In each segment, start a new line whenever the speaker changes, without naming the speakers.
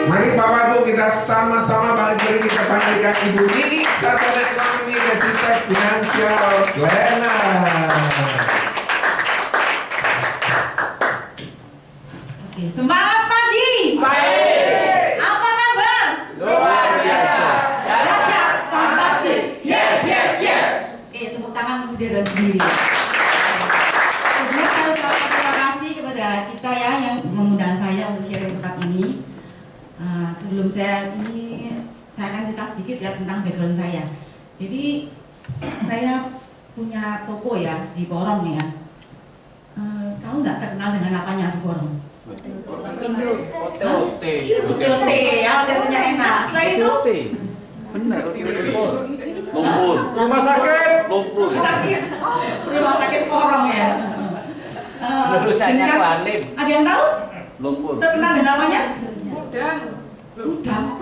Mari Bapak Ibu kita sama-sama balik kita panggilkan Ibu Nini Sarjana Ekonomi dan Tingkat Finansial Lena.
Oke, semangat pagi.
Baik.
Apa kabar?
Luar biasa.
Dahsyat, fantastis.
Yes, yes, yes.
Oke, tepuk tangan untuk diri sendiri. Kemudian saya ucapkan terima kasih kepada Cita ya yang mengundang saya untuk sharing tempat ini. Sebelum saya akan cerita sedikit ya tentang background saya. Jadi saya punya toko ya di Porong ya. Kamu nggak terkenal dengan apanya di Porong? OTOT ya, OTOT-nya enak. Setelah itu
benar,
Lumpur.
rumah sakit,
Lumpur.
rumah sakit Porong ya.
Lulusannya
dengan-
Kualim.
Ada yang tahu?
Lumpur.
Terkenal dengan namanya?
Udang.
Udang.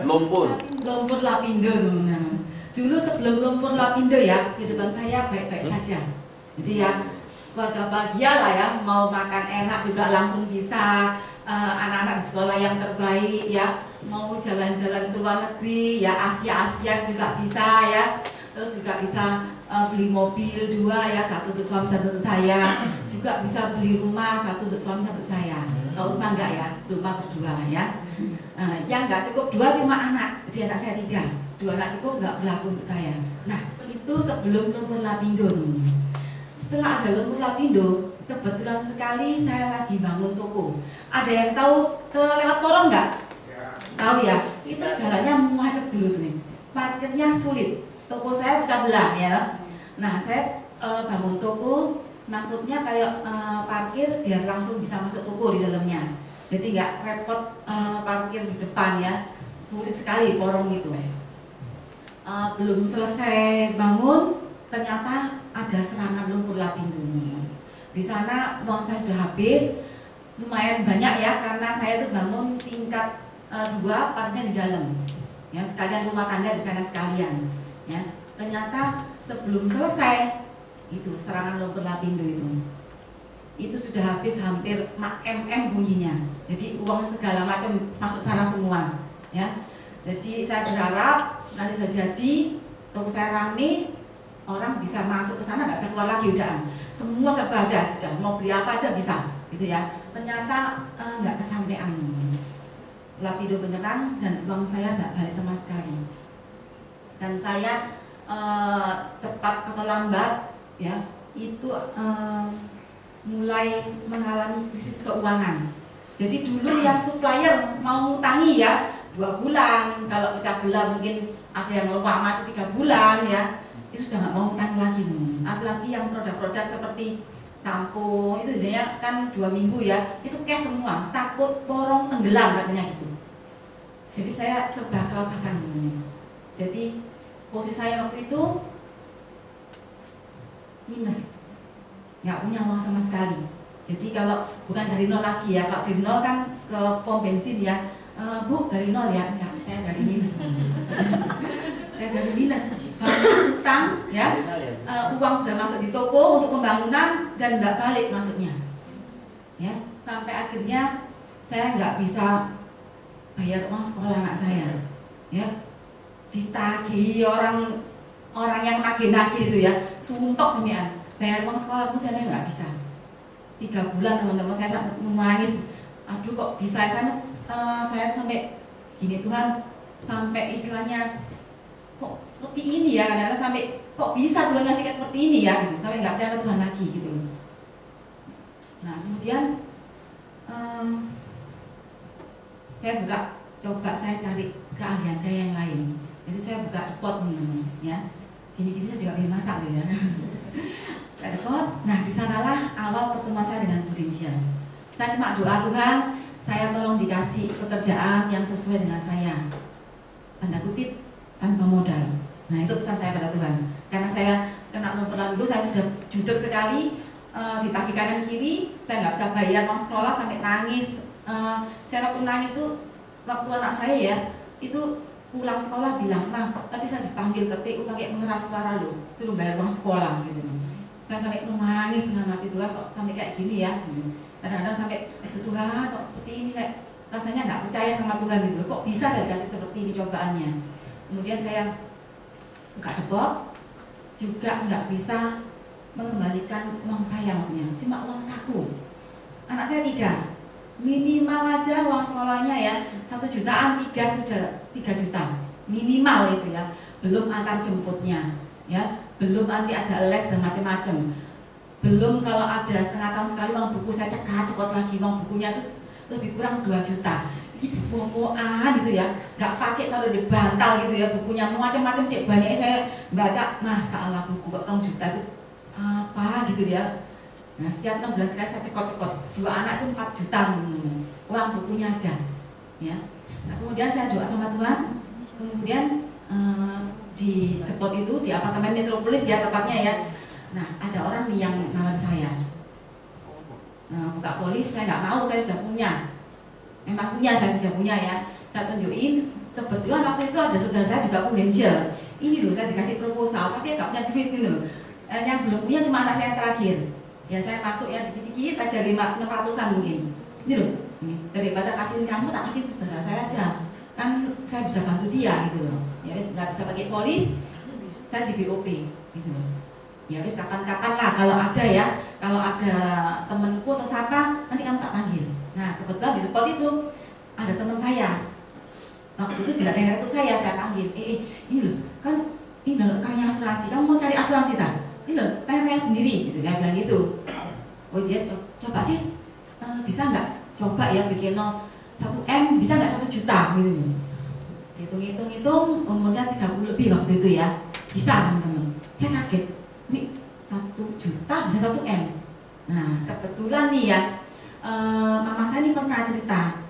Lumpur.
Lumpur Lapindo. Nah, dulu sebelum Lumpur Lapindo ya, kehidupan saya baik-baik saja. Jadi ya keluarga bahagia lah ya, mau makan enak juga langsung bisa, anak-anak di sekolah yang terbaik ya, mau jalan-jalan ke luar negeri ya, Asia juga bisa ya, terus juga bisa beli mobil 2 ya, 1 untuk suami 1 untuk saya, juga bisa beli rumah 1 untuk suami 1 untuk saya. Kalau rumah enggak ya, rumah berdua ya. Yang enggak cukup 2 cuma anak, jadi anak saya 3, 2 anak cukup enggak berlaku untuk saya. Nah itu sebelum Lumpur Lapindo. Setelah ada Lumpur Lapindo, kebetulan sekali saya lagi bangun toko. Ada yang tahu ke lewat Porong nggak? Tahu ya, itu jalannya macet dulu nih, parkirnya sulit. Toko saya pecah belah ya. Nah saya bangun toko, maksudnya kayak parkir biar langsung bisa masuk toko di dalamnya. Jadi nggak repot parkir di depan ya, sulit sekali Porong itu. Belum selesai bangun, ternyata ada serangan Lumpur Lapindo. Di sana uang saya sudah habis, lumayan banyak ya, karena saya itu bangun tingkat 2, parkirnya di dalam. Ya, sekalian rumah tangga di sana sekalian. Ya, ternyata sebelum selesai itu serangan Lumpur Lapindo itu sudah habis hampir bunyinya. Jadi uang segala macam masuk sana semua. Ya, jadi saya berharap nanti sudah jadi toko saya rame, orang bisa masuk ke sana nggak bisa keluar lagi udah. Semua serba ada, sudah mau beli apa aja bisa, gitu ya. Ternyata nggak kesampaian. Lapindo beneran dan uang saya nggak balik sama sekali. Dan saya cepat atau lambat ya itu mulai mengalami krisis keuangan. Jadi dulu yang supplier mau ngutangi ya 2 bulan, kalau pecah belah mungkin ada yang lama 3 bulan ya, itu sudah nggak mau ngutang lagi. Apalagi yang produk-produk seperti sampo itu biasanya kan 2 minggu ya, itu cash semua, takut Porong tenggelam katanya gitu. Jadi saya serba kelabakan. Jadi posisi saya waktu itu minus, nggak punya uang sama sekali. Jadi kalau bukan dari nol lagi ya, kalau dari nol kan ke pom bensin ya, Bu dari nol ya, enggak, saya dari minus. Saya dari minus. Utang ya, uang sudah masuk di toko untuk pembangunan dan nggak balik masuknya, ya sampai akhirnya saya nggak bisa bayar uang sekolah anak saya, ya ditagih orang yang nagih-nagih itu ya, sumpah demian, bayar uang sekolah pun saya nggak bisa. 3 bulan teman-teman saya sampai menangis, aduh kok bisa saya sampai gini Tuhan, sampai istilahnya kok seperti ini ya, kadang-kadang sampai kok bisa Tuhan ngasih kayak seperti ini ya gitu, sampai nggak percaya Tuhan lagi gitu. Nah kemudian saya coba saya cari keahlian saya yang lain. Jadi saya buka depot ya, gini-gini saya juga bisa masak loh ya. Buka depot. Nah di sanalah awal pertemuan saya dengan Bu Dinsya. Saya cuma doa Tuhan, saya tolong dikasih pekerjaan yang sesuai dengan saya, tanda kutip tanpa modal. Nah itu pesan saya pada Tuhan. Karena saya kena Lumpur Lapindo, saya sudah jujur sekali, ditagih kanan kiri, saya nggak bisa bayar uang sekolah sampai nangis. Saya waktu nangis tuh, waktu anak saya ya, itu pulang sekolah bilang, "Mah, tadi saya dipanggil ke TU pakai mengeras suara loh, suruh bayar uang sekolah gitu." Saya sampai nangis nggak ngerti Tuhan kok sampai kayak gini ya. kadang-kadang sampai itu Tuhan kok seperti ini, saya rasanya nggak percaya sama Tuhan gitu, kok bisa saya dikasih seperti ini cobaannya. Kemudian saya buka depot, juga nggak bisa mengembalikan uang saya, maksudnya cuma uang saku. Anak saya 3, minimal aja uang sekolahnya ya 1 jutaan, 3 sudah 3 juta minimal itu ya, belum antar jemputnya ya, belum nanti ada les dan macam-macam, belum kalau ada setengah tahun sekali uang buku saya cekot lagi uang bukunya itu lebih kurang 2 juta. Ini buku-bukuan gitu ya, nggak pakai kalau di bantal gitu ya, bukunya macam-macam, cek banyak saya baca, masalah buku kok 6 juta itu apa gitu ya. Nah setiap 6 bulan sekali saya cekot-cekot, 2 anak itu 4 juta uang bukunya aja ya. Nah kemudian saya doa sama Tuhan, kemudian di depot itu di apartemen Metropolis ya tepatnya ya. Nah ada orang nih yang nawar saya, buka polis, saya nggak mau, saya sudah punya, memang punya, saya sudah punya ya. Saya tunjukin, kebetulan waktu itu ada saudara saya juga prudensial, ini loh saya dikasih proposal tapi nggak punya duit ini loh, yang belum punya cuma anak saya yang terakhir. Ya saya masuk ya dikit-dikit aja 600-an mungkin. Ini loh, ini daripada kasihin kamu tak kasih saudara saya aja, kan saya bisa bantu dia gitu loh. Ya wis nggak bisa pakai polis, saya di BOP gitu loh. Ya wis kapan-kapan lah kalau ada ya, kalau ada temenku atau siapa nanti kamu tak panggil. Nah kebetulan di depot itu ada teman saya, waktu itu juga ada yang rekrut saya panggil, ini loh kan ini loh rekannya asuransi, kamu mau cari asuransi tak? Ini loh, tanya-tanya sendiri gitu, saya bilang gitu. Oh dia coba sih, bisa nggak coba ya bikin 1M, bisa nggak 1 juta gitu. Hitung-hitung umurnya 30 lebih waktu itu ya, bisa teman-teman. Saya kaget, nih 1 juta bisa 1M. Nah kebetulan nih ya, mama saya ini pernah cerita,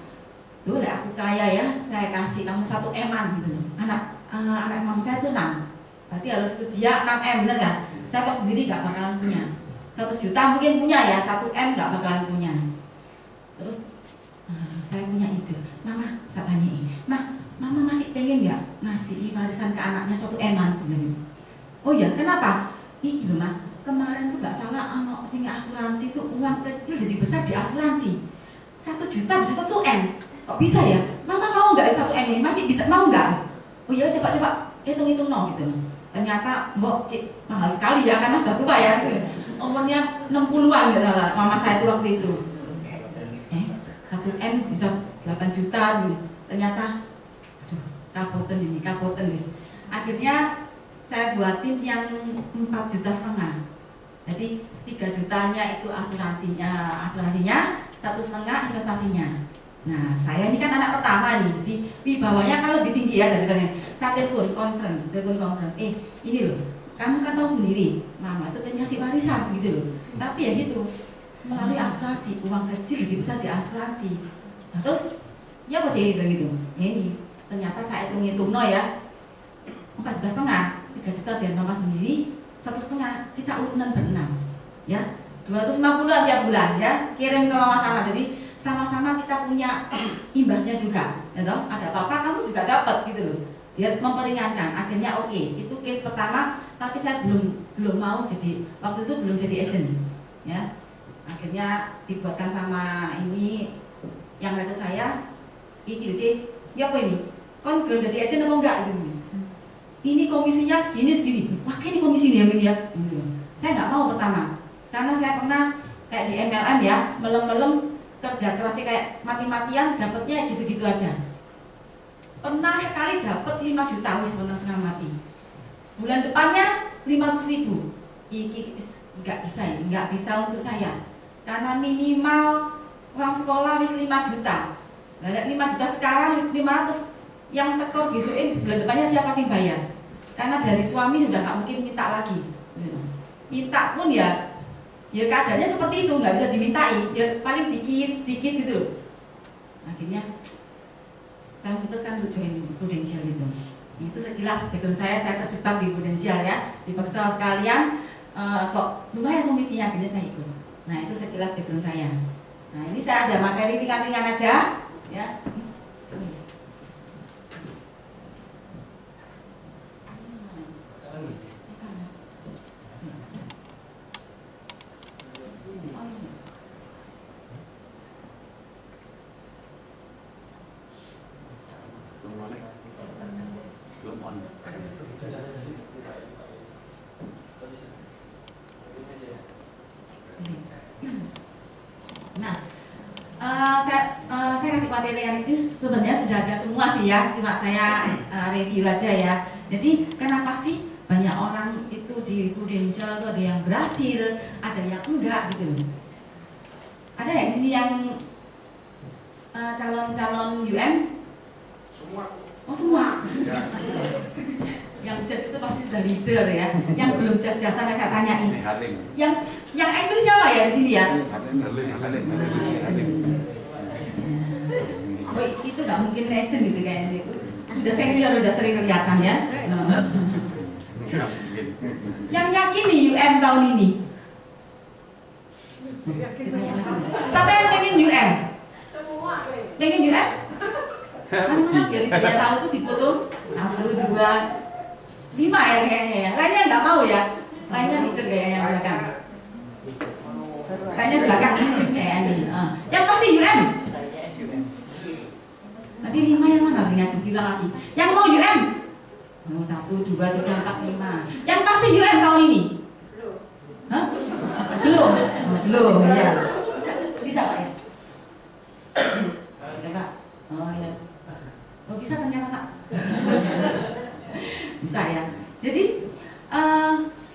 tuh lah aku kaya ya, saya kasih kamu 1M-an gitu. Anak mama saya tuh 6, berarti harus dia 6M, bener nggak? Saya kok sendiri gak bakalan punya 1 juta mungkin punya ya, 1M gak bakalan punya. Terus saya punya ide, mama tak tanyain, mama masih pengen gak ngasih warisan ke anaknya 1M-an sebenarnya? Oh ya kenapa? Ih gitu mah, kemarin tuh gak salah anak sing asuransi tuh uang kecil jadi besar di asuransi, 1 juta bisa 1M, kok bisa ya? Mama mau gak 1M ini? Masih bisa, mau gak? Oh ya coba hitung-hitung gitu. Ternyata mbok mahal sekali ya karena sudah tua ya, umurnya 60-an gitu lah mama saya itu waktu itu. 1M bisa 8 juta gitu. Ternyata aduh kapoten bis. Akhirnya saya buatin yang 4,5 juta. Jadi 3 jutanya itu asuransinya, 1,5 investasinya. Nah, saya ini kan anak pertama nih, jadi wibawanya kan lebih tinggi ya daripada saya telepon konferen. Ini loh, kamu kan tahu sendiri, mama itu pengen ngasih warisan gitu loh. Tapi ya gitu, melalui asuransi, uang kecil jadi besar di asuransi. Nah, terus, ya apa sih begitu? Ya ini, ternyata saya hitung-hitung ya, 4,5 juta, 3 juta biar mama sendiri, 1,5 kita urunan berenam, ya 250-an tiap bulan ya, kirim ke mama sana. Jadi sama-sama kita punya imbasnya juga, ya toh? Ada apa-apa kamu juga dapat gitu loh, biar memperingankan. Akhirnya oke, itu case pertama, tapi saya belum mau jadi, waktu itu belum jadi agent, ya. Akhirnya dibuatkan sama ini yang ada saya, ini ya apa ini? Kon belum jadi agent apa enggak gitu? Ini komisinya segini, wah ini komisi dia ya, gitu. Saya nggak mau pertama, karena saya pernah kayak di MLM ya, melem kerja kerasnya kayak mati-matian, dapatnya gitu-gitu aja. Pernah sekali dapat 5 juta, wis menang setengah mati. Bulan depannya 500.000. Iki nggak bisa untuk saya. Karena minimal uang sekolah wis 5 juta. Nah, 5 juta sekarang 500 yang tekor besokin bulan depannya siapa sih bayar? Karena dari suami sudah nggak mungkin minta lagi. Minta pun ya keadaannya seperti itu, nggak bisa dimintai, ya paling dikit gitu loh. Akhirnya saya memutuskan untuk join prudensial itu. Itu sekilas background saya terjebak di prudensial ya, dipaksa sekalian, kok lumayan komisinya, akhirnya saya ikut. Nah itu sekilas background saya. Nah ini saya ada materi ringan-ringan aja, ya. materi yang ini sebenarnya sudah ada semua sih ya, cuma saya review aja ya. Jadi kenapa sih banyak orang itu di Prudential tuh ada yang berhasil, ada yang enggak gitu loh. Ada yang ini yang calon-calon UM?
Semua.
Oh semua.
Ya.
Yang jas itu pasti sudah leader ya. Yang belum jas-jasan saya tanyain. Yang agent siapa ya di sini ya? Oh itu nggak mungkin agent gitu kayaknya. Udah senior, udah sering kelihatan ya. Yang yakin nih UM tahun ini? Siapa yang pengen UM?
Semua.
Pengen UM? Mana biar dia tahu tuh dipoto 1, 2, 5 ya kayaknya ya. Lainnya nggak mau ya. Lainnya leader kayaknya yang belakang. Lainnya belakang kayak ini. Yang pasti UM. Nanti 5 yang mana sih ngajak bilang lagi? Yang mau UM? Oh, 1, 2, 3, 4, 5. Yang pasti UM tahun ini? Hah? Belum? Oh, belum ya. Bisa Pak ya? Bisa Kak? Oh ya. Oh bisa ternyata Kak. Bisa ya. Jadi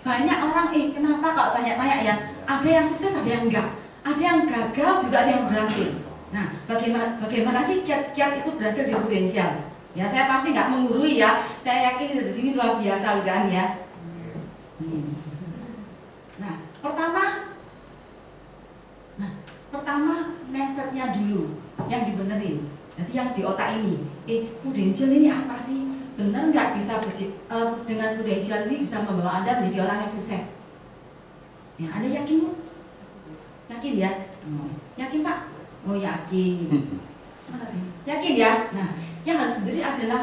banyak orang kenapa kalau tanya-tanya ya, ada yang sukses, ada yang enggak, ada yang gagal juga ada yang berhasil. Nah, bagaimana sih kiat-kiat itu berhasil di Prudential? Ya saya pasti nggak mengurui ya. Saya yakin di sini luar biasa udah ya. Nah, pertama mindsetnya dulu yang dibenerin. Nanti yang di otak ini, Prudential ini apa sih? Benar nggak bisa dengan Prudential ini bisa membawa Anda menjadi orang yang sukses? Ya, Anda yakin Bu? Yakin ya? Yakin Pak? Oh yakin. Yakin ya? Nah, yang harus benar adalah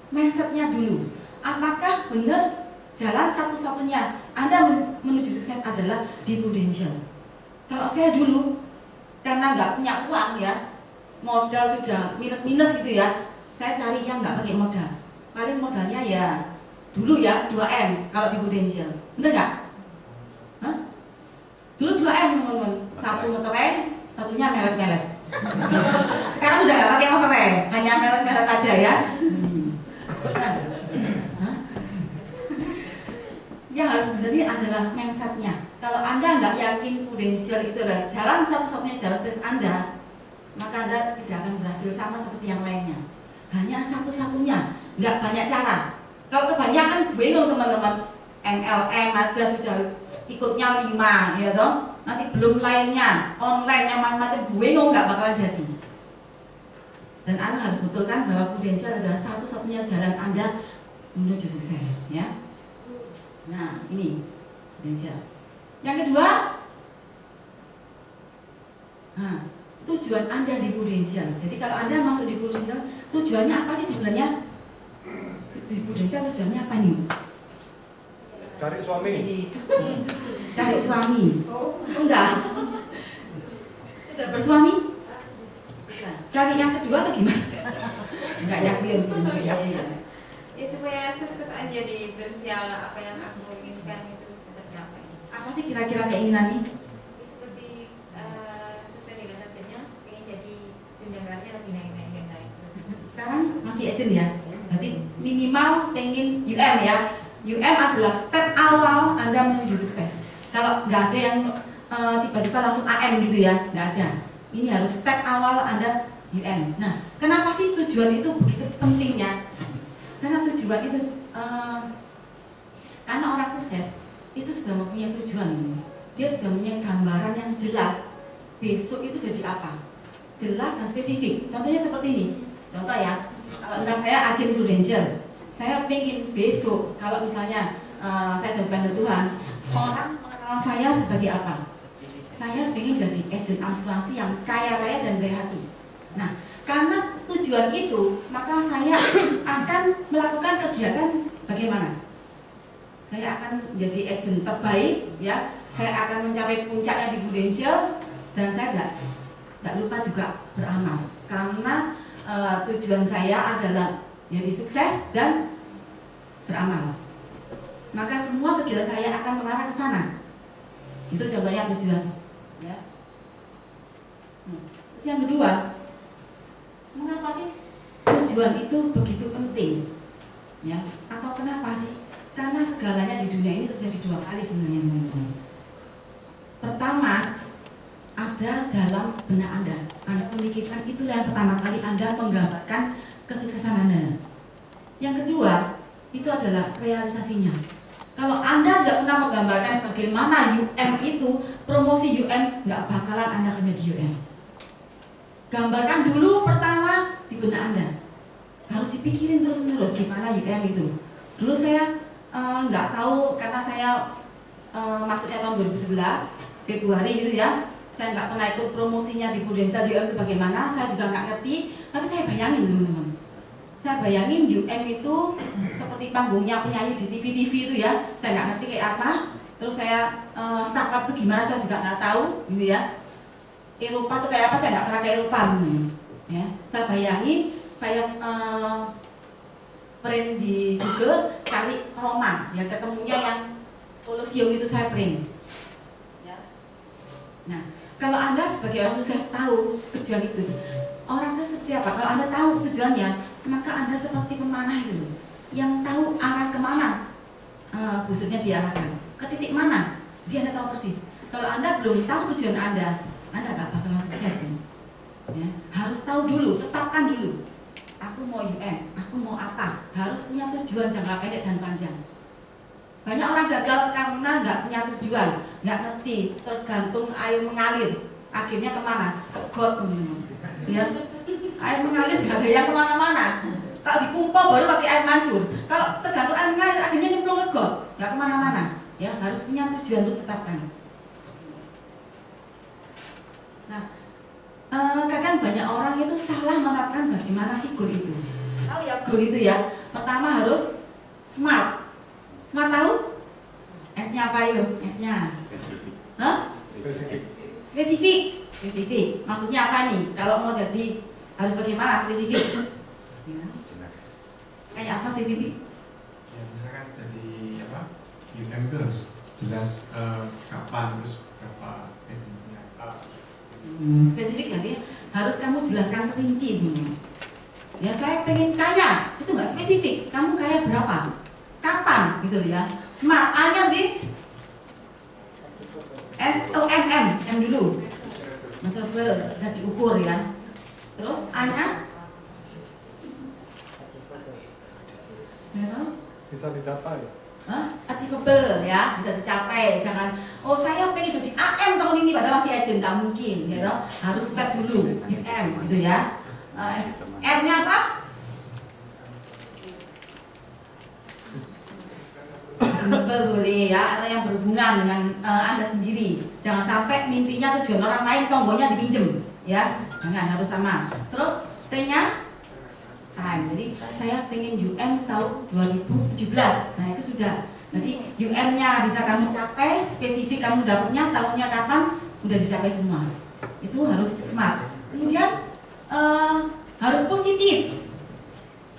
mindsetnya dulu. Apakah benar jalan satu-satunya Anda menuju sukses adalah di Prudential? Kalau saya dulu, karena nggak punya uang ya, modal sudah minus-minus gitu ya, saya cari yang nggak pakai modal. Paling modalnya ya dulu ya 2M kalau di Prudential, bener nggak? Hah? Dulu 2M teman-teman, satu metereng, satunya melet-melet. Sekarang udah nggak pakai metereng, hanya melet-melet aja ya. Yang harus sebenarnya adalah mindsetnya. Kalau Anda nggak yakin Prudential itu adalah jalan satu-satunya jalan sukses Anda, maka Anda tidak akan berhasil sama seperti yang lainnya. Hanya satu-satunya, nggak banyak cara. Kalau kebanyakan bingung teman-teman, MLM aja sudah ikutnya 5, ya toh. Nanti belum lainnya, online yang macam-macam, bingung nggak bakalan jadi. Dan Anda harus betulkan bahwa Prudential adalah satu-satunya jalan Anda menuju sukses, ya. Nah, ini Prudential. Yang kedua, tujuan Anda di Prudential. Jadi kalau Anda masuk di Prudential, tujuannya apa sih sebenarnya? Di Prudential tujuannya apa nih?
Cari suami.
Cari suami. Enggak. Sudah bersuami? Cari yang kedua atau gimana? Enggak yakin, enggak yakin.
Ya supaya sukses aja di Prudential, apa yang aku inginkan itu bisa tercapai.
Apa sih kira-kira keinginan nih?
Seperti sesuai dengan targetnya, ingin jadi jenjang karirnya lebih naik.
Sekarang masih agent ya? Berarti minimal pengen UM ya? UM adalah step awal Anda menuju sukses. Kalau nggak ada yang tiba-tiba langsung AM gitu ya, nggak ada. Ini harus step awal Anda UM. Nah, kenapa sih tujuan itu begitu pentingnya? Karena tujuan itu, karena orang sukses itu sudah mempunyai tujuan. Dia sudah mempunyai gambaran yang jelas. Besok itu jadi apa? Jelas dan spesifik. Contohnya seperti ini. Contoh ya, kalau saya agen Prudential, saya pengen besok kalau misalnya saya jadi bantu Tuhan, orang mengenal saya sebagai apa? Saya pengen jadi agen asuransi yang kaya raya dan baik hati. Nah, karena tujuan itu, maka saya akan melakukan kegiatan bagaimana? Saya akan menjadi agen terbaik, ya. Saya akan mencapai puncaknya di Prudential, dan saya tidak lupa juga beramal. Karena tujuan saya adalah jadi sukses dan beramal. Maka semua kegiatan saya akan mengarah ke sana. Itu contohnya tujuan. Ya. Terus yang kedua, tujuan itu begitu penting, ya. Atau kenapa sih? Karena segalanya di dunia ini terjadi dua kali sebenarnya, teman-teman. Pertama, ada dalam benak Anda. Anda memikirkan itulah yang pertama kali Anda menggambarkan kesuksesan Anda. Yang kedua, itu adalah realisasinya. Kalau Anda tidak pernah menggambarkan bagaimana UM itu, promosi UM, nggak bakalan Anda kerja di UM. Gambarkan dulu pertama di benak Anda. Harus dipikirin terus-menerus gimana UM itu. Dulu saya nggak tahu karena saya masuknya tahun 2011 Februari gitu ya. Saya nggak pernah ikut promosinya di Prudensial UM itu bagaimana. Saya juga nggak ngerti. Tapi saya bayangin teman-teman. Saya bayangin UM itu seperti panggungnya penyanyi di TV-TV itu ya. Saya nggak ngerti kayak apa. Terus saya startup itu gimana saya juga nggak tahu gitu ya. Eropa itu kayak apa saya nggak pernah ke Eropa ya. Saya bayangin saya print di Google cari Roma ya, ketemunya yang Colosseum itu saya print ya. Nah, kalau Anda sebagai orang sukses tahu tujuan itu, orang sukses seperti apa? Kalau Anda tahu tujuannya, maka Anda seperti pemanah itu yang tahu arah kemana busuknya diarahkan, ke titik mana dia Anda tahu persis. Kalau Anda belum tahu tujuan Anda nggak bakalan sukses ya. Harus tahu dulu, tetapkan dulu. Aku mau UM, aku mau apa? Harus punya tujuan jangka pendek dan panjang. Banyak orang gagal karena nggak punya tujuan, nggak ngerti, tergantung air mengalir. Akhirnya kemana? Ke got, ya. Air mengalir nggak ada yang kemana-mana. Kalau dikumpul baru pakai air mancur. Kalau tergantung air mengalir, akhirnya nyemplung ke got, nggak kemana-mana. Ya, harus punya tujuan untuk tetapkan. Nah, kadang banyak orang itu salah menerapkan bagaimana sih goal itu. Tahu ya goal itu ya. Pertama harus smart. Smart tahu? S-nya apa yuk? S-nya? Hah? Spesifik. Spesifik. Maksudnya apa nih? Kalau mau jadi harus bagaimana spesifik? Ya. Kayak apa spesifik?
Ya misalkan jadi apa? UM itu harus jelas kapan terus berapa gajinya.
Spesifik nanti harus kamu jelaskan perinci dulu. Ya saya pengen kaya, itu nggak spesifik. Kamu kaya berapa? Kapan? Gitu ya. Smart A-nya di SOMM yang dulu. Measurable bisa diukur ya. Terus A-nya
Bisa dicapai.
achievable ya, bisa dicapai. Jangan, oh saya pengen jadi AM tahun ini padahal masih agent, nggak mungkin ya. Harus step dulu AM gitu ya. R-nya apa? Reasonable boleh ya, atau yang berhubungan dengan Anda sendiri. Jangan sampai mimpinya tujuan orang lain, tonggonya dipinjem ya. Jangan, harus sama. Terus T-nya time. Jadi saya pengen UM tahun 2017. Nah itu sudah. Jadi UM-nya bisa kamu capai, spesifik kamu dapatnya, tahunnya kapan, udah dicapai semua. Itu harus smart. Kemudian harus positif.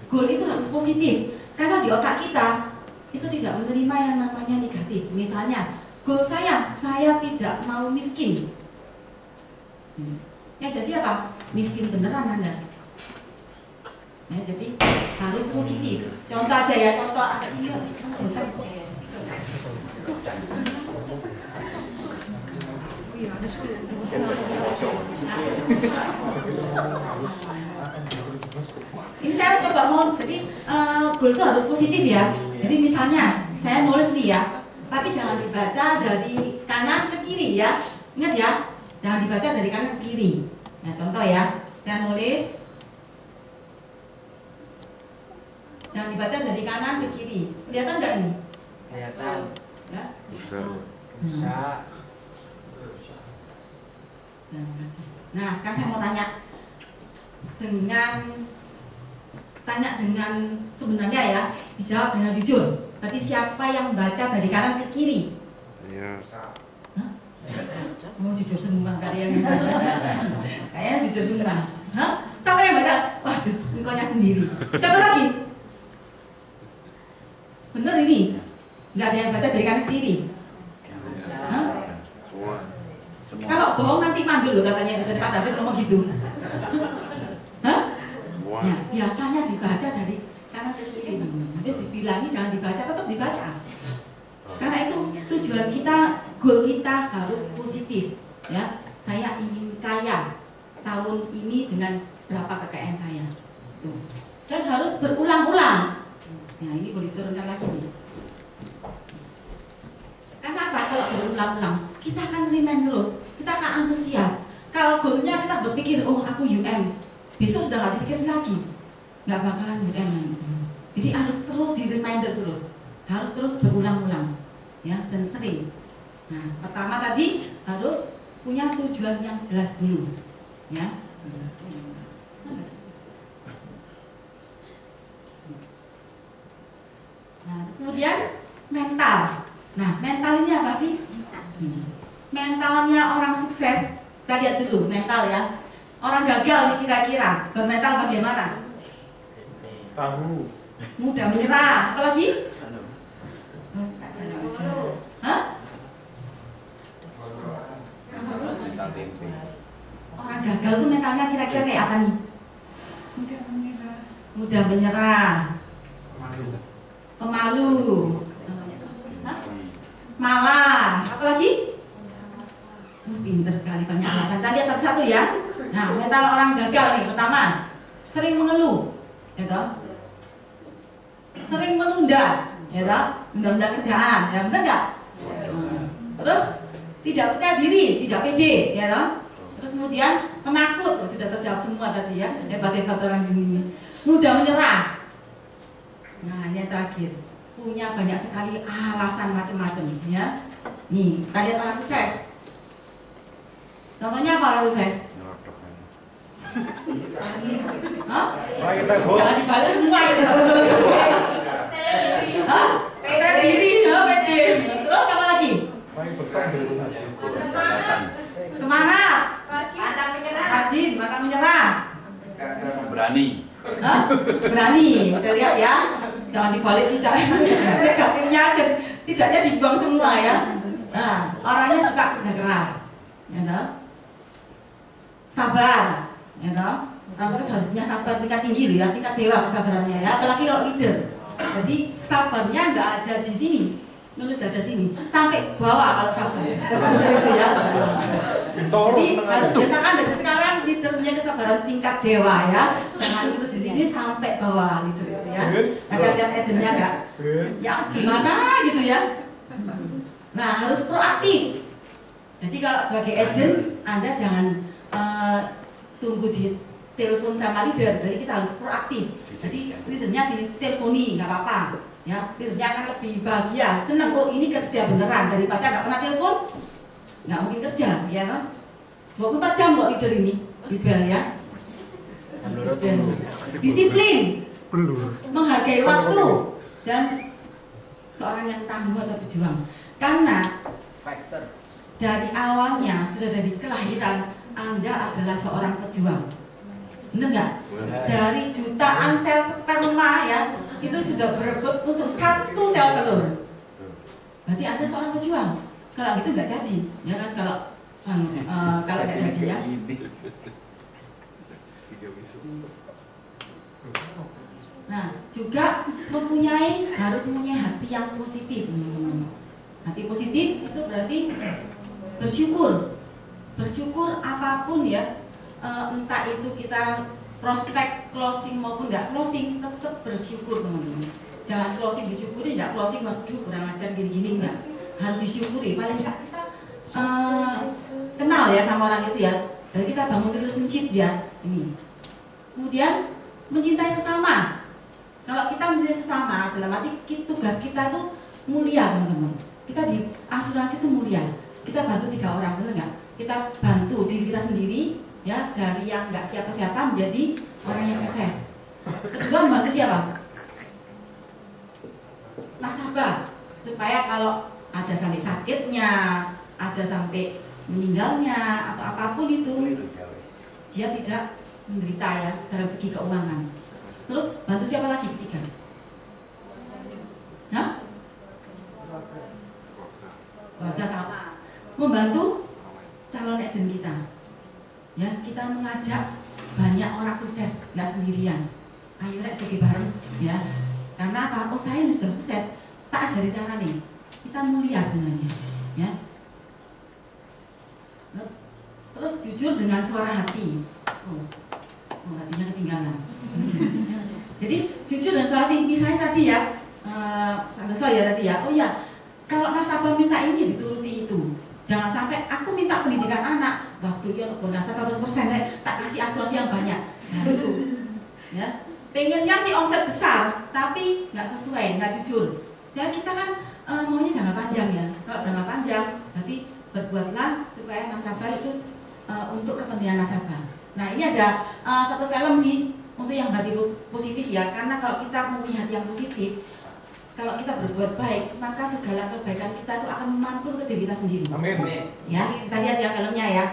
Goal itu harus positif. Karena di otak kita itu tidak menerima yang namanya negatif. Misalnya, goal saya tidak mau miskin. Ya jadi apa? Miskin beneran Anda. Ya, jadi harus positif. Contoh aja ya, contoh agak ini. Ini saya coba mau, jadi goal itu harus positif ya. Jadi misalnya saya nulis nih ya, tapi jangan dibaca dari kanan ke kiri ya. Ingat ya, jangan dibaca dari kanan ke kiri. Nah contoh ya, saya nulis. Jangan dibaca dari kanan ke kiri. Kelihatan nggak ini?
Kelihatan.
Ya?
Bisa.
Nah, sekarang saya mau tanya dengan sebenarnya ya, dijawab dengan jujur. Tadi siapa yang baca dari kanan ke kiri?
Iya.
Hah? Mau jujur semua kalian? Kayaknya jujur semua. Hah? Siapa yang baca? Waduh, engkaunya sendiri. Siapa lagi? Bener ini? Nggak ada yang baca dari kanan ke kiri? Hah?
Semua.
Kalau bohong nanti mandul loh katanya, bisa Pak David ngomong gitu. Hah?
Semua.
Ya, biasanya dibaca dari kanan ke kiri, habis dibilangi jangan dibaca, tetap dibaca. Karena itu tujuan kita, goal kita harus positif. Ya, saya ingin kaya tahun ini dengan berapa kekayaan saya. Tuh. Dan harus berulang-ulang. Nah, ini boleh turunkan lagi nih. Karena apa? Kalau berulang-ulang, kita akan remind terus, kita akan antusias. Kalau goalnya kita berpikir, oh aku UM, besok sudah nggak dipikirin lagi, nggak bakalan UM. Jadi harus terus di reminder terus, harus terus berulang-ulang, ya, dan sering. Nah, pertama tadi harus punya tujuan yang jelas dulu, ya. Nah, kemudian mental. Nah, mental ini apa sih? Mentalnya orang sukses. Kita lihat dulu mental ya. Orang gagal nih kira-kira bermental bagaimana?
Tahu.
Mudah menyerah. Apa lagi? Hah? Orang gagal tuh mentalnya kira-kira kayak apa nih?
Mudah menyerah.
Mudah menyerah. Pemalu. Hah? Malas. Apa lagi? Pinter sekali, banyak alasan. Kita lihat satu-satu ya. Nah, mental orang gagal nih. Pertama, sering mengeluh, gitu. Sering menunda, gitu. Menunda kerjaan, ya benar nggak? Terus tidak percaya diri, tidak pede, ya toh. Terus kemudian penakut, sudah terjawab semua tadi ya. Hebat-hebat orang ini. Mudah menyerah. Nah, ini yang terakhir. Punya banyak sekali alasan macam-macam, ya. Nih, kita lihat orang sukses. Contohnya apa orang sukses? Hah? Jangan dibalik semua itu. Hah? Pede diri, ya pede. Terus apa lagi? Semangat. Rajin, pantang menyerah.
Berani.
Hah? Berani. Udah lihat ya. Jangan dibalik tidak. Negatifnya aja. Tidaknya dibuang semua ya. Nah, orangnya suka kerja keras. Ya toh? Sabar, ya toh? Tapi harusnya sabar tingkat tinggi loh ya, tingkat dewa kesabarannya ya, apalagi kalau leader. Jadi sabarnya nggak ada di sini, nulis ada sini, sampai bawah kalau sabar. Itu ya. Jadi harus biasakan dari sekarang leadernya kesabaran tingkat dewa ya, jangan nulis di sini sampai bawah leader itu ya. Ada lihat agennya nggak? Ya gimana gitu ya? Nah harus proaktif. Jadi kalau sebagai agent Anda jangan tunggu di telepon sama leader, jadi kita harus proaktif. Jadi leadernya diteleponi nggak apa-apa, ya leadernya akan lebih bahagia, senang kok ini kerja beneran daripada nggak pernah telepon, nggak mungkin kerja, ya kan? 24 jam kok leader ini, dibel ya. Disiplin, menghargai waktu dan seorang yang tangguh atau berjuang. Karena dari awalnya sudah dari kelahiran Anda adalah seorang pejuang, benar nggak? Dari jutaan sel sperma ya, itu sudah berebut untuk satu sel telur. Berarti Anda seorang pejuang. Kalau gitu nggak jadi, ya kan? Kalau nggak jadi ya. Nah, juga harus mempunyai hati yang positif. Hati positif itu berarti bersyukur apapun ya, entah itu kita prospek closing maupun nggak closing, tetap bersyukur teman-teman. Jangan closing disyukuri, nggak closing waduh kurang ajar gini-gini, nggak, harus disyukuri. Paling nggak kita kenal ya sama orang itu ya, dan kita bangun relationship dia ini. Kemudian mencintai sesama. Kalau kita mencintai sesama, dalam arti tugas kita tuh mulia teman-teman. Kita di asuransi itu mulia. Kita bantu 3 orang, benar nggak? Kita bantu diri kita sendiri, ya, dari yang nggak siapa-siapa menjadi orang yang sukses. Kedua, membantu siapa? Nasabah, supaya kalau ada sampai sakitnya, ada sampai meninggalnya atau apapun itu, dia tidak menderita ya dalam segi keuangan. Terus bantu siapa lagi ketiga? Hah? Warga sama. Membantu calon agent kita. Ya, kita mengajak banyak orang sukses, nggak sendirian. Ayo rek sugi bareng ya. Karena apa? Oh saya sudah sukses, tak ajari cara nih. Kita mulia sebenarnya, ya. Terus jujur dengan suara hati. Oh hatinya ketinggalan. Jadi jujur dengan suara hati. Misalnya tadi ya, Santoso ya tadi ya. Oh ya, kalau nasabah minta ini dituruti itu. Jangan sampai aku minta pendidikan anak, waktu dia bonasa 100% tak kasih asuransi yang banyak. Nah itu, ya. Pengennya sih omset besar, tapi nggak sesuai, nggak jujur. Dan kita kan maunya jangka panjang ya. Kalau jangka panjang, berarti berbuatlah supaya nasabah itu untuk kepentingan nasabah. Nah ini ada satu film sih untuk yang hati positif ya. Karena kalau kita mempunyai hati yang positif, kalau kita berbuat baik, maka segala kebaikan kita itu akan memantul ke diri kita sendiri.
Amin.
Ya, kita lihat ya filmnya ya.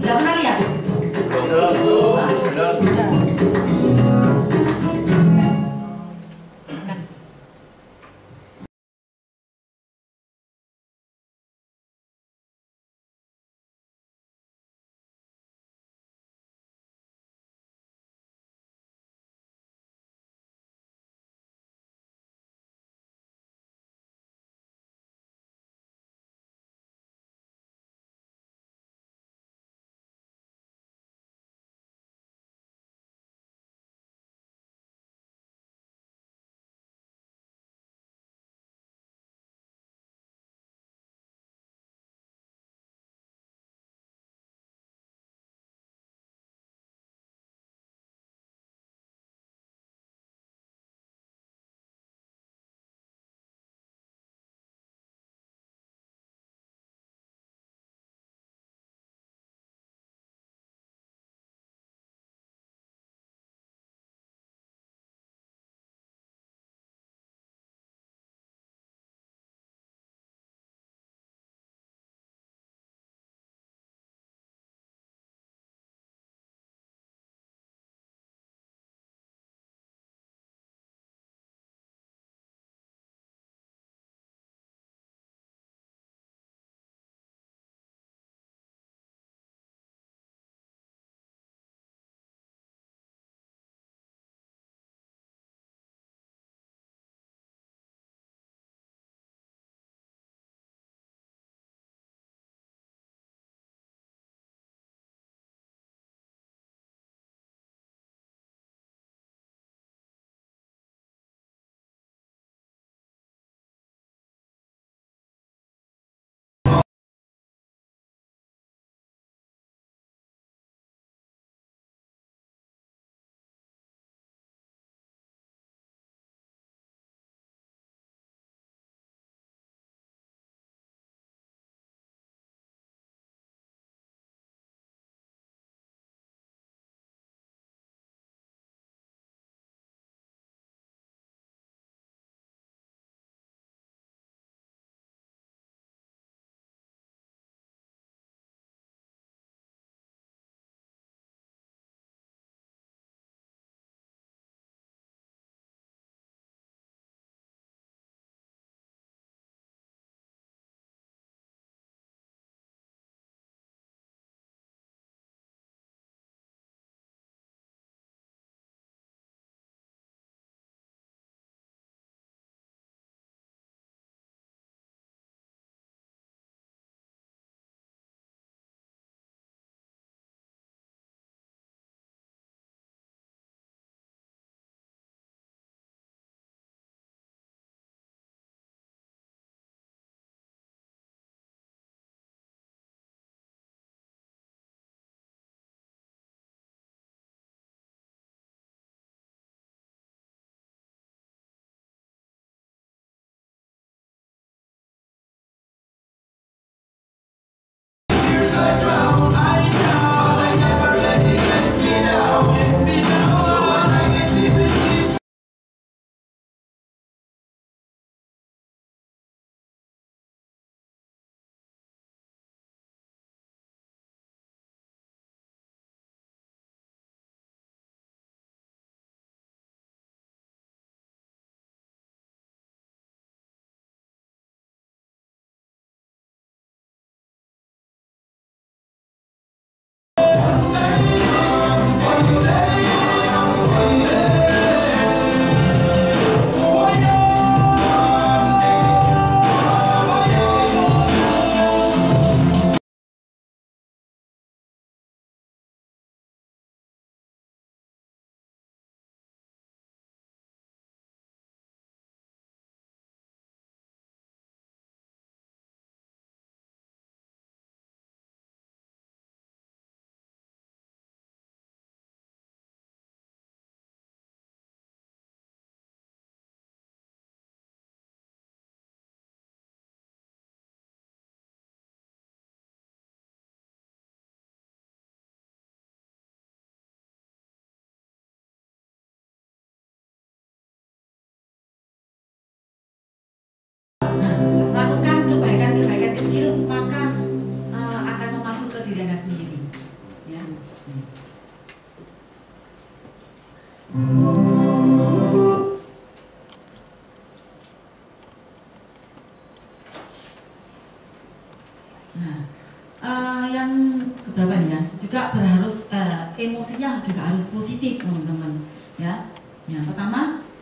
Nggak pernah lihat?
Belum.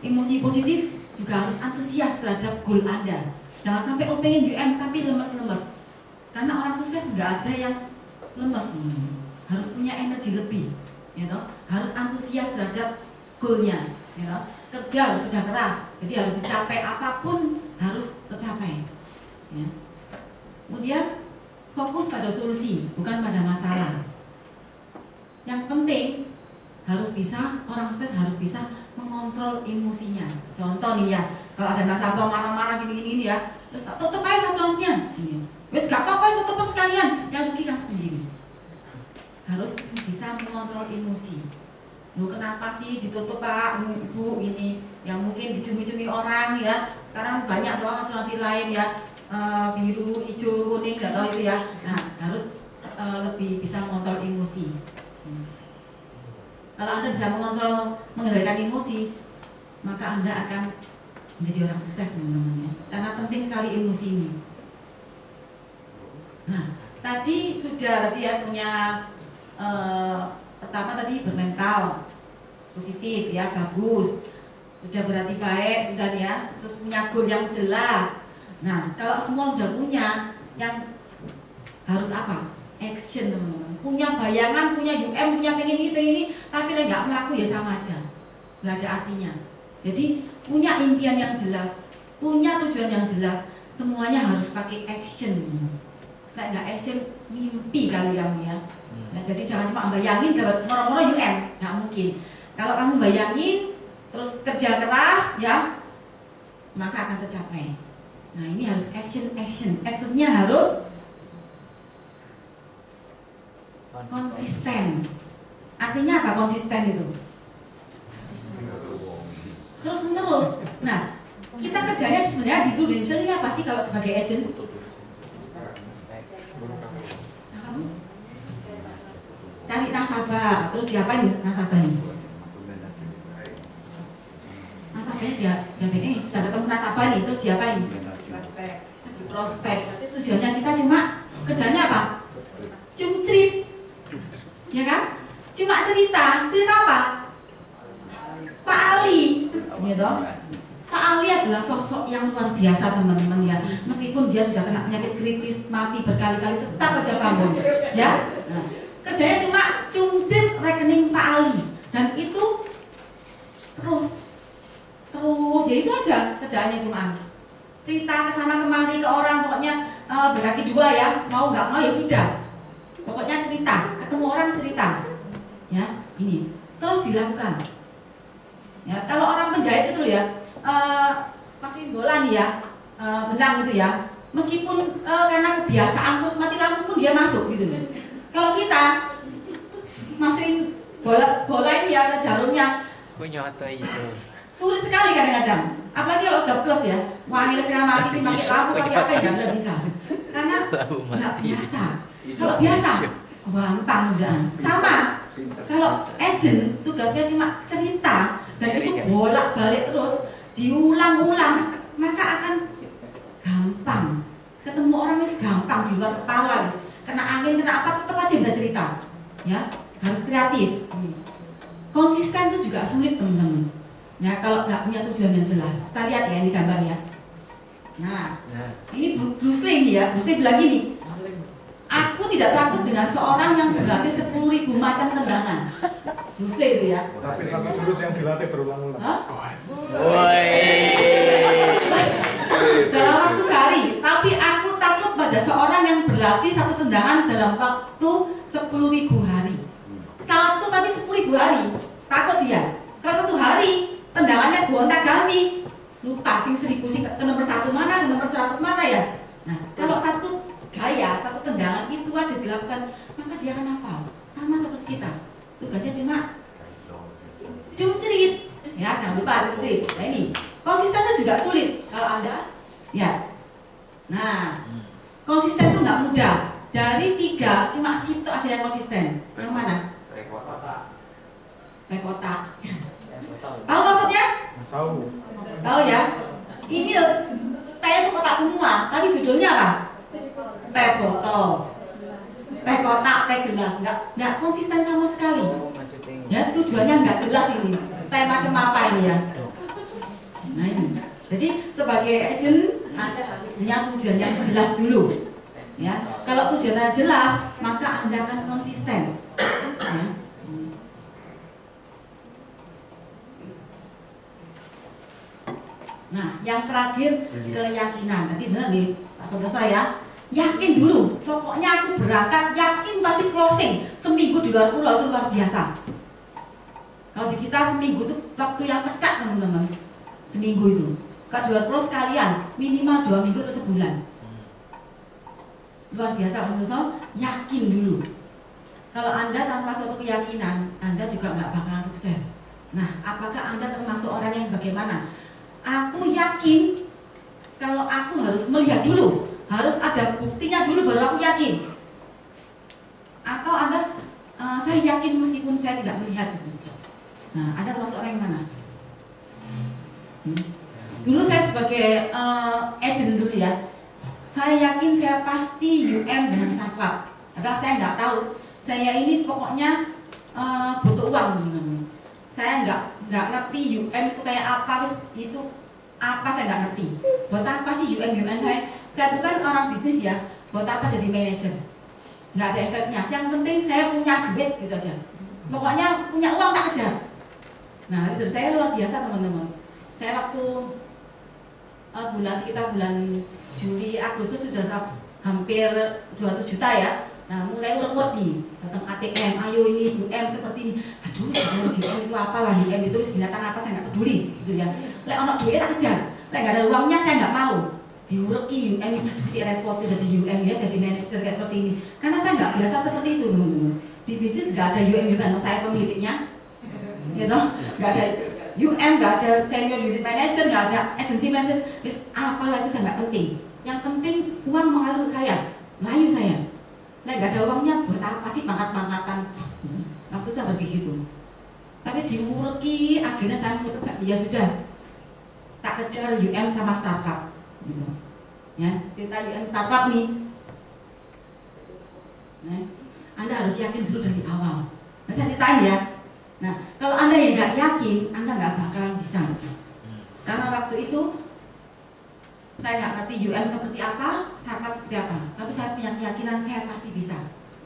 emosi positif juga harus antusias terhadap goal Anda. Jangan sampai pengen UM tapi lemes-lemes. Karena orang sukses nggak ada yang lemes. Harus punya energi lebih, gitu. Harus antusias terhadap goalnya, gitu. Kerja keras. Jadi harus dicapai, apapun harus tercapai. Ya. Kemudian fokus pada solusi, bukan pada masalah. Yang penting orang sukses harus bisa mengontrol emosinya. Contoh nih ya, kalau ada nasabah marah-marah gini-gini ya, terus tutup aja asuransinya. Wes gak apa-apa, tutup sekalian, yang rugi kamu sendiri. Harus bisa mengontrol emosi. Loh, kenapa sih ditutup Pak, Bu, ini yang mungkin dicumi-cumi orang ya. Sekarang banyak soal asuransi lain ya, biru, hijau, kuning, gak tahu itu ya. Nah, harus lebih bisa mengontrol emosi. Kalau Anda bisa mengendalikan emosi, maka Anda akan menjadi orang sukses, teman-teman ya. Karena penting sekali emosi ini. Nah, tadi ya punya pertama tadi bermental positif ya, bagus. Sudah berarti baik, sudah ya. Terus punya goal yang jelas. Nah, kalau semua sudah punya, yang harus apa? Action, teman-teman. Punya bayangan, punya UM, punya pengen ini, tapi nggak melaku ya sama aja, nggak ada artinya. Jadi punya impian yang jelas, punya tujuan yang jelas, semuanya harus pakai action. Nggak action, mimpi kali kamu ya. Nah, jadi jangan cuma bayangin dapat moro-moro UM, nggak mungkin. Kalau kamu bayangin, terus kerja keras ya, maka akan tercapai. Nah, ini harus actionnya harus konsisten. Artinya apa konsisten itu? Terus menerus. Nah, kita kerjanya sebenarnya di Prudential ini apa sih kalau sebagai agent? Cari nasabah. Terus diapain nasabahnya? Nasabahnya dia sudah ketemu nasabah nih, terus diapain? Prospek. Tapi tujuannya kita cuma kerjanya apa? Cuma cerit. Ya kan? Cuma cerita apa? Pak Ali, gitu. Pak Ali adalah sosok yang luar biasa, teman-teman ya. Meskipun dia sudah kena penyakit kritis, mati berkali-kali, tetap aja bangun, ya. Nah, kerjanya cuma cungkit rekening Pak Ali, dan itu terus ya itu aja kerjaannya, cuma cerita ke sana kemari ke orang, pokoknya berkaki dua ya, mau nggak mau ya sudah. Pokoknya cerita, ketemu orang cerita, ya ini terus dilakukan. Ya, kalau orang penjahit itu ya, masukin bola nih ya, benang gitu ya, meskipun karena kebiasaan terus mati lampu pun dia masuk gitu loh. Kalau kita masukin bola ini ya ke jarumnya, sulit sekali kadang-kadang. Apalagi kalau sudah plus ya, wangi setengah mati sih pakai lampu pakai apa ya nggak bisa, karena nggak biasa. Kalau biasa, gampang udah. Sama, kalau agent tugasnya cuma cerita dan itu bolak-balik terus, diulang-ulang, maka akan gampang. Ketemu orang ini gampang di luar kepala, kena angin, kena apa tetap aja bisa cerita. Ya, harus kreatif. Konsisten itu juga sulit, teman-teman. Ya, kalau nggak punya tujuan yang jelas. Kita lihat ya di gambar ya. Nah, ini Bruce Lee nih ya. Bruce Lee bilang gini, aku tidak takut dengan seorang yang berlatih 10.000 macam tendangan. Bruce Lee itu ya.
Tapi satu jurus yang dilatih berulang-ulang.
Dalam waktu sehari. Tapi aku takut pada seorang yang berlatih satu tendangan dalam waktu 10.000 hari. Satu tapi 10.000 hari. Takut dia. Kalau satu hari tendangannya gonta-ganti, lupa sing 1000 sing ke nomor 1 mana, ke nomor 100 mana ya. Nah, kalau satu gaya, satu tendangan itu aja dilakukan, maka dia akan hafal. Sama seperti kita, tugasnya cuma cerit, ya jangan lupa cerit. Nah ini, konsisten itu juga sulit kalau Anda, ya. Nah, konsisten itu nggak mudah. Dari 3, cuma situ aja yang konsisten. Yang mana? Kotak. Tahu maksudnya?
Tahu.
Tahu ya? Ini teh itu kotak semua, tapi judulnya apa? Teh botol, teh kotak, teh gelas, nggak konsisten sama sekali. Ya tujuannya nggak jelas ini. Teh macam apa ini ya? Jadi sebagai agent Anda harus punya tujuan yang jelas dulu. Ya, kalau tujuannya jelas, maka Anda akan konsisten. Ya. Nah, yang terakhir keyakinan. Nanti benar nih, Pak Saudara ya. Yakin dulu. Pokoknya aku berangkat, yakin pasti closing. Seminggu di luar pulau itu luar biasa. Kalau di kita seminggu itu waktu yang tekat teman-teman. Seminggu itu. Kalau di luar pulau sekalian, minimal 2 minggu atau sebulan. Luar biasa teman-teman. Yakin dulu. Kalau Anda tanpa suatu keyakinan, Anda juga nggak bakalan sukses. Nah, apakah Anda termasuk orang yang bagaimana? Aku yakin kalau aku harus melihat dulu, harus ada buktinya dulu baru aku yakin. Atau Anda, saya yakin meskipun saya tidak melihat. Nah, Anda termasuk orang yang mana? Dulu saya sebagai agent dulu ya, saya yakin saya pasti UM dengan Saklap. Padahal saya nggak tahu. Saya ini pokoknya butuh uang, teman-teman. Saya nggak ngerti UM itu kayak apa, itu apa saya nggak ngerti. Buat apa sih UM saya itu kan orang bisnis ya. Buat apa jadi manajer? Nggak ada efeknya. Yang penting saya punya duit gitu aja. Pokoknya punya uang tak kejar. Nah, itu saya luar biasa teman-teman. Saya waktu sekitar bulan Juli Agustus sudah hampir 200 juta ya. Nah, mulai urut-urut nih, datang ATM, ayo ini UM seperti ini. Aduh, harus UM itu apalah, UM itu binatang apa saya nggak peduli, gitu ya. Lek ono duit tak kejar, lek nggak ada uangnya saya nggak mau. Diureki UM, aduh cik repot jadi UM ya, jadi manajer kayak seperti ini. Karena saya nggak biasa seperti itu, teman-teman. Di bisnis nggak ada UM juga, saya pemiliknya, gitu. Nggak ada UM, nggak ada senior unit manager, nggak ada agency manager. Apalah itu saya nggak penting. Yang penting uang mengalir saya, layu saya. Nah, nggak ada uangnya buat apa sih pangkat-pangkatan? Waktu saya begitu. Tapi diureki, akhirnya saya memutuskan, ya sudah, tak kejar UM sama startup, gitu. Ya, kita UM startup nih. Nah, Anda harus yakin dulu dari awal. Nah, saya ceritain ya. Nah, kalau Anda yang nggak yakin, Anda nggak bakalan bisa. Karena waktu itu saya nggak ngerti UM seperti apa, startup seperti apa. Tapi saya punya keyakinan saya pasti bisa.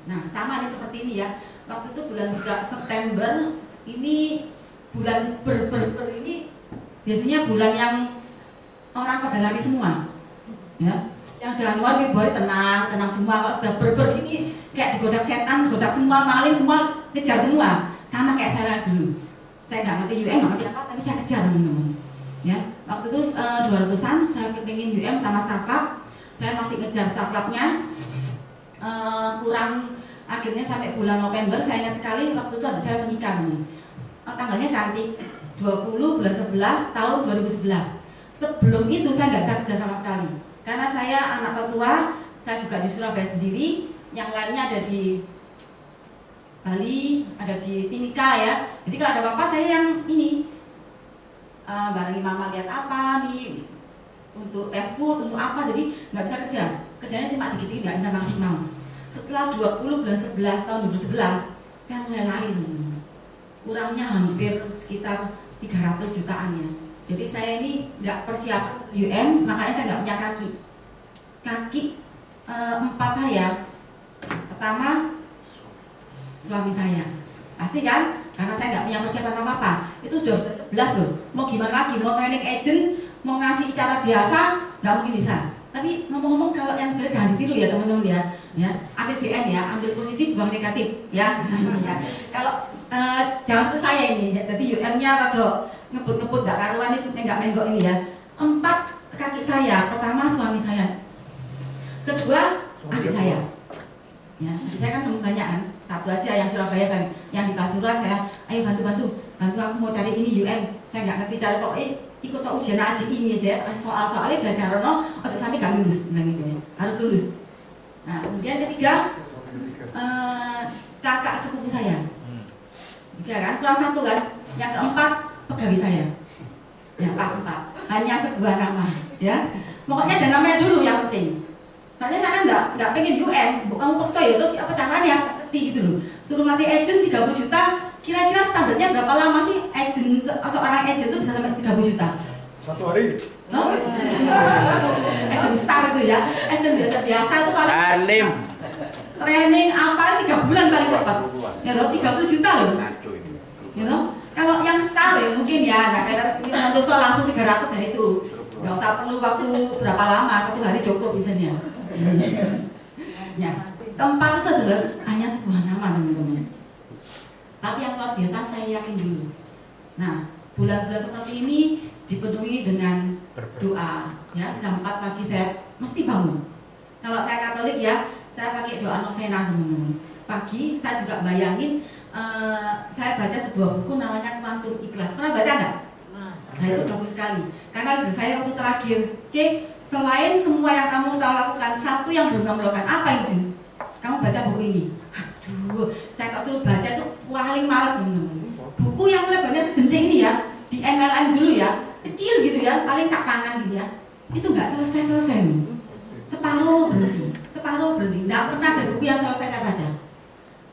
Nah, sama nih seperti ini ya. Waktu itu bulan juga September, ini bulan ber ini biasanya bulan yang orang pada lari semua. Ya. Yang Januari, Februari tenang semua. Kalau sudah ber ini kayak digodak setan, godak semua, maling semua, kejar semua. Sama kayak saya dulu. Saya nggak ngerti UM, nggak ngerti apa, tapi saya kejar teman-teman. Ya, waktu itu 200-an saya kepingin UM sama startup. Saya masih ngejar startupnya, kurang, akhirnya sampai bulan November saya ingat sekali waktu itu ada saya menikah. Tanggalnya cantik, 20 bulan 11 tahun 2011. Sebelum itu saya nggak bisa kerja sama sekali karena saya anak tertua, saya juga di Surabaya sendiri, yang lainnya ada di Bali, ada di Timika ya. Jadi kalau ada apa-apa saya yang ini barengi mama lihat apa nih untuk tes food, untuk apa, jadi nggak bisa kerjanya cuma dikit-dikit, nggak bisa maksimal. Setelah 20 bulan 11 tahun 2011 saya mulai lari, kurangnya hampir sekitar 300 jutaan ya. Jadi saya ini nggak persiapan UM, makanya saya nggak punya kaki 4 saya. Pertama suami saya, pasti kan? Karena saya nggak punya persiapan apa-apa. Itu sudah 11 loh. Mau gimana lagi? Mau managing agent, mau ngasih cara biasa, nggak mungkin bisa. Tapi ngomong-ngomong kalau yang jelek jangan ditiru ya teman-teman ya. Ya, APBN ya, ambil positif, buang negatif ya. Ya. Kalau jangan seperti saya ini, jadi UM-nya rada ngebut-ngebut, nggak karuan ini, nggak menggok ini ya. 4 kaki saya, pertama suami saya, kedua adik saya. Ya, adik saya kan banyak kan. Satu aja yang Surabaya kan, yang di Pasuruan saya, ayo bantu aku mau cari ini UN, saya nggak ngerti cara kok, ikut ujian aja ini aja, soalnya belajar Rono, sampai gak lulus, gitu ya, harus lulus. Nah kemudian ketiga, kakak sepupu saya, ya kan, kurang 1 kan, yang keempat pegawai saya, ya pas 4, hanya sebuah nama, ya, pokoknya ada namanya dulu yang penting. Soalnya saya kan nggak pengen UN, kamu paksa ya, terus apa caranya? Gitu loh. Suruh ngelatih agent 30 juta, kira-kira standarnya berapa lama sih agent, seorang agent itu bisa sampai 30 juta?
1 hari.
No? Agent star itu ya, agent biasa itu paling
Alim.
training apa 3 bulan paling cepat. Ya loh, 30 juta loh. You know? Kalau yang star ya mungkin ya, nggak kayak ini langsung 300 ya itu. Nggak usah perlu waktu berapa lama, 1 hari cukup misalnya. Ya, tempat itu adalah hanya sebuah nama teman-teman. Tapi yang luar biasa saya yakin dulu. Nah, bulan-bulan seperti ini dipenuhi dengan doa. Ya, jam 4 pagi saya mesti bangun. Kalau saya Katolik ya, saya pakai doa novena teman-teman. Pagi saya juga bayangin saya baca sebuah buku namanya Kuantum Ikhlas. Pernah baca nggak? Nah itu bagus sekali. Karena dari saya waktu terakhir, cek selain semua yang kamu tahu lakukan, satu yang belum kamu lakukan apa itu? Kamu baca buku ini. Aduh, saya kalau suruh baca itu paling malas teman-teman. Buku yang lebarnya sejentik ini ya, di MLM dulu ya, kecil gitu ya, paling sak tangan gitu ya. Itu nggak selesai-selesai nih. Separuh berhenti. Nggak pernah ada buku yang selesai saya baca.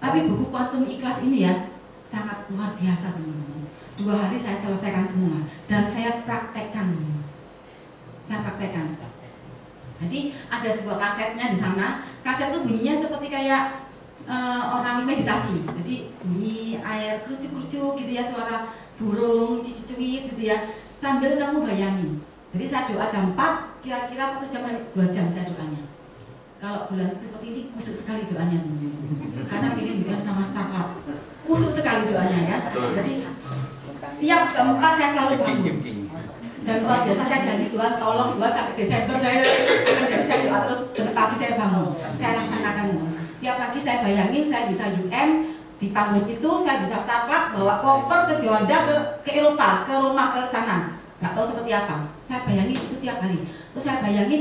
Tapi buku Kuantum Ikhlas ini ya sangat luar biasa teman-teman. 2 hari saya selesaikan semua dan saya praktekkan. Jadi ada sebuah kasetnya di sana. Kaset itu bunyinya seperti kayak orang meditasi. Jadi bunyi air kerucuk-kerucuk gitu ya, suara burung cici-cuit gitu ya. Sambil kamu bayangin. Jadi saya doa jam 4, kira-kira 1 jam 2 jam saya doanya. Kalau bulan seperti ini khusus sekali doanya, karena ini bukan sama startup, khusus sekali doanya ya. Jadi tiap jam 4 saya selalu bangun. Dan luar biasa saya janji Tuhan, tolong Tuhan sampai Desember saya jadi saya doa terus dan pagi saya bangun, saya laksanakan. Tiap pagi saya bayangin saya bisa UM di panggung itu, saya bisa startup bawa koper ke Juanda ke Eropa, ke rumah ke sana, nggak tahu seperti apa. Saya bayangin itu tiap hari. Terus saya bayangin